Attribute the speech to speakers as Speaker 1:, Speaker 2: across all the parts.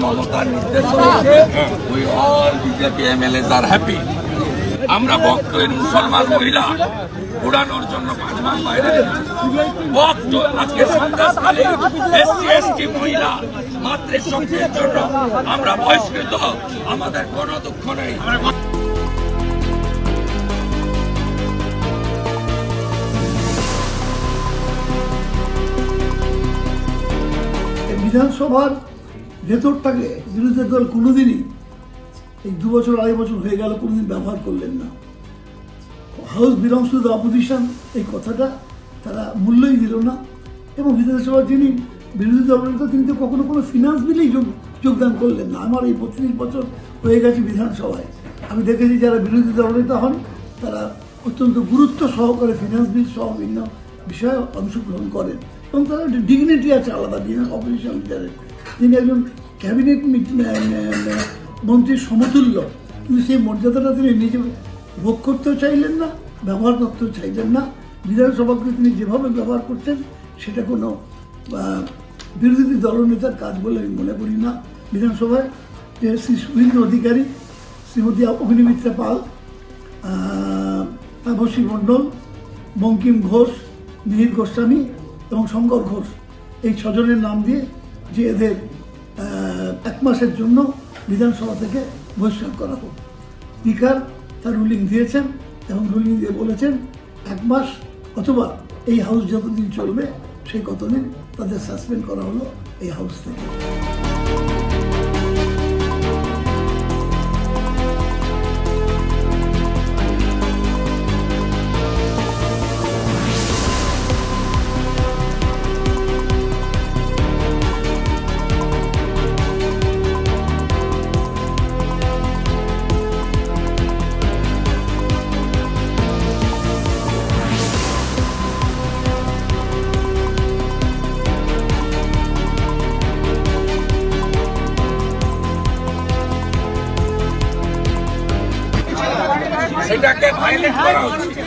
Speaker 1: মমতার নির্দেশ হয়েছে we all BJP MLAs are happy. আমরা বক্তব্যের মুসলমান মহিলা উড়ানোর জন্য 5 মাস বাইরে বক্ত আজকে সন্ধ্যাকালে এসসি এসটি মহিলা মাতৃশক্তির জন্য আমরা বহিষ্কৃত। আমাদের কোনো দুঃখ নেই।
Speaker 2: বিধানসভার ভেতরটাকে বিরোধী দল কোনোদিনই এই 2 বছর 2.5 বছর হয়ে গেল কোনোদিন ব্যবহার করলেন না। House belongs to the opposition এই কথাটা তারা মূল্যই দিল না। এবং বিধানসভার যিনি বিরোধী দলনেতা তিনি তো কখনো কোনো ফিনান্স বিলেই যোগদান করলেন না। আমার এই 32 বছর হয়ে গেছে বিধানসভায়, আমি দেখেছি যারা বিরোধী দলনেতা হন তারা অত্যন্ত গুরুত্ব সহকারে ফিনান্স বিল সহ বিভিন্ন বিষয়ে অংশগ্রহণ করেন এবং তারা একটা ডিগনিটি আছে আলাদা অপোজিশন লিডারের। তিনি একজন ক্যাবিনেট মন্ত্রীর সমতুল্য, কিন্তু সেই মর্যাদাটা তিনি নিজে ভোগ করতেও চাইলেন না, ব্যবহার করতেও চাইলেন না। বিধানসভাকে তিনি যেভাবে ব্যবহার করছেন সেটা কোনো বিরোধী দলনেতার কাজ বলে আমি মনে করি না। বিধানসভায় শ্রী শুভেন্দু অধিকারী, শ্রীমতী অগ্নিমিত্রা পাল, তাপসী মণ্ডল, বঙ্কিম ঘোষ, মিহির গোস্বামী এবং শঙ্কর ঘোষ এই 6 জনের নাম দিয়ে যে এদের 1 মাসের জন্য বিধানসভা থেকে বহিষ্কার করা হোক। স্পিকার তার রুলিং দিয়েছেন এবং রুলিং দিয়ে বলেছেন 1 মাস অথবা এই হাউস যতদিন চলবে সেই কতদিন তাদের সাসপেন্ড করা হলো এই হাউস থেকে।
Speaker 1: সেটাকে ভাইলেট করা হচ্ছে।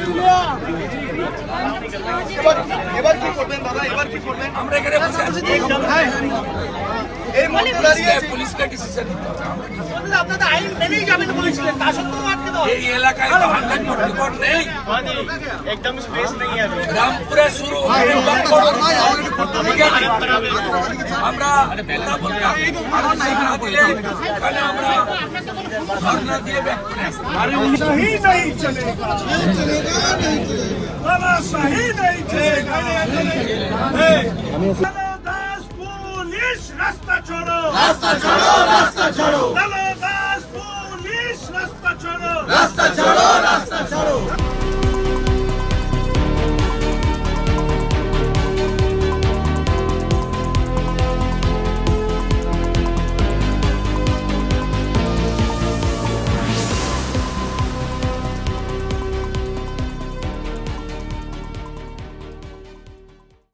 Speaker 3: এবার কি করবেন দাদা? এবার কি করবেন?
Speaker 1: আমরা এখানে বসে আছি।
Speaker 3: এই মন্ত্রী দাঁড়িয়ে আছে,
Speaker 1: পুলিশকে ডিসিশন নিতে হবে।
Speaker 3: আপনাদের আইন মেনেই যাবেন বলেছিলেন, তা সত্ত্বেও আটকে দেওয়া।
Speaker 1: এই এলাকায় তো 100% নেই,
Speaker 3: একদম স্পেস নেই আছে।
Speaker 1: রামপুরে শুরু আমরা ধর্ণা দিয়ে
Speaker 4: सही नहीं चलेगा, सही नहीं चलेगा। दास पुलिस रास्ता छोड़ो,
Speaker 2: रास्ता छोड़ो, रास्ता छोड़ो,
Speaker 4: दास पुलिस रास्ता छोड़ो,
Speaker 2: रास्ता छोड़ो, रास्ता छोड़ो।